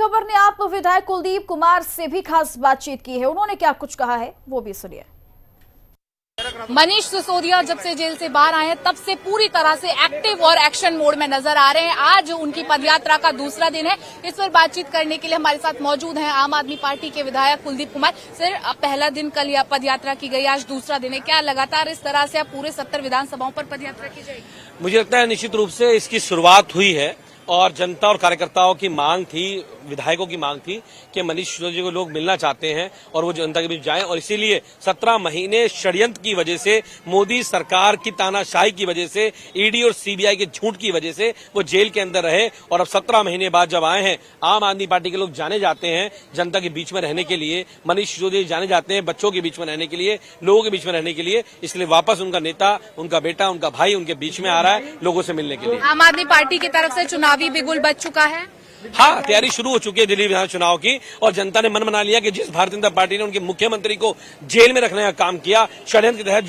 खबर ने आप विधायक कुलदीप कुमार से भी खास बातचीत की है। उन्होंने क्या कुछ कहा है वो भी सुनिए। मनीष सिसोदिया जब से जेल से बाहर आए हैं तब से पूरी तरह से एक्टिव और एक्शन मोड में नजर आ रहे हैं। आज उनकी पदयात्रा का दूसरा दिन है। इस पर बातचीत करने के लिए हमारे साथ मौजूद हैं आम आदमी पार्टी के विधायक कुलदीप कुमार। सर, पहला दिन कल यह पदयात्रा की गई, आज दूसरा दिन है। क्या लगातार इस तरह से अब पूरे 70 विधानसभाओं पर पदयात्रा की जाएगी? मुझे लगता है निश्चित रूप से इसकी शुरुआत हुई है और जनता और कार्यकर्ताओं की मांग थी, विधायकों की मांग थी कि मनीष सिसोदिया को लोग मिलना चाहते हैं और वो जनता के बीच जाएं, और इसीलिए 17 महीने षड्यंत्र की वजह से, मोदी सरकार की तानाशाही की वजह से, ईडी और सीबीआई के झूठ की वजह से वो जेल के अंदर रहे। और अब 17 महीने बाद जब आए हैं, आम आदमी पार्टी के लोग जाने जाते हैं जनता के बीच में रहने के लिए, मनीष सिसोदिया जाने जाते हैं बच्चों के बीच में रहने के लिए, लोगों के बीच में रहने के लिए, इसलिए वापस उनका नेता, उनका बेटा, उनका भाई उनके बीच में आ रहा है लोगों से मिलने के लिए। आम आदमी पार्टी की तरफ से चुनावी बिगुल बज चुका है। हाँ, तैयारी शुरू हो चुकी है दिल्ली विधानसभा चुनाव की, और जनता ने मन बना लिया कि जिस भारतीय जनता पार्टी ने उनके मुख्यमंत्री को जेल में रखने का काम किया षड्यंत्र के तहत,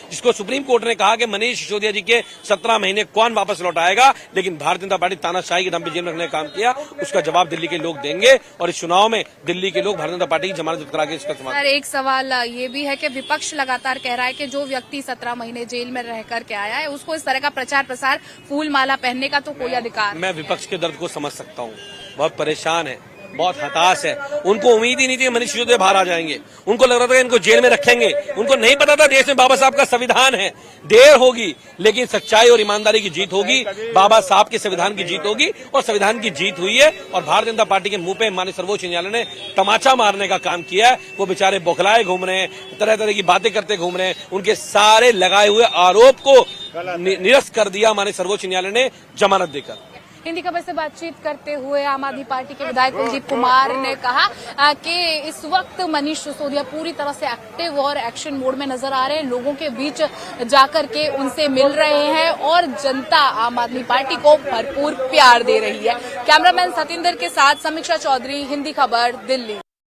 जिसको सुप्रीम कोर्ट ने कहा कि मनीष सिसोदिया जी के 17 महीने कौन वापस लौटाएगा, लेकिन भारतीय जनता पार्टी तानाशाही के दम पे जेल में रखने का काम किया, उसका जवाब दिल्ली के लोग देंगे। और इस चुनाव में दिल्ली के लोग भारतीय जनता पार्टी की जमानत करा के इसका समाधान। एक सवाल ये भी है कि विपक्ष लगातार कह रहा है कि जो व्यक्ति 17 महीने जेल में रह करके आया है उसको इस तरह का प्रचार प्रसार, फूल माला पहनने का तो कोई अधिकार। मैं विपक्ष के दर्द को समझ सकता हूँ, बहुत परेशान है, बहुत हताश है। उनको उम्मीद ही नहीं थी कि मनीष सिसोदिया बाहर आ जाएंगे। उनको लग रहा था कि इनको जेल में रखेंगे। उनको नहीं पता था देश में बाबा साहब का संविधान है। देर होगी लेकिन सच्चाई और ईमानदारी की जीत होगी, बाबा साहब के संविधान की जीत होगी, और संविधान की जीत हुई है। और भारतीय जनता पार्टी के मुंह पे माननीय सर्वोच्च न्यायालय ने तमाचा मारने का काम किया है। वो बेचारे बौखलाए घूम रहे हैं, तरह तरह की बातें करते घूम रहे हैं। उनके सारे लगाए हुए आरोप को निरस्त कर दिया माननीय सर्वोच्च न्यायालय ने जमानत देकर। हिंदी खबर से बातचीत करते हुए आम आदमी पार्टी के विधायक कुलदीप कुमार ने कहा कि इस वक्त मनीष सिसोदिया पूरी तरह से एक्टिव और एक्शन मोड में नजर आ रहे हैं, लोगों के बीच जाकर के उनसे मिल रहे हैं और जनता आम आदमी पार्टी को भरपूर प्यार दे रही है। कैमरामैन सतिंदर के साथ समीक्षा चौधरी, हिंदी खबर, दिल्ली।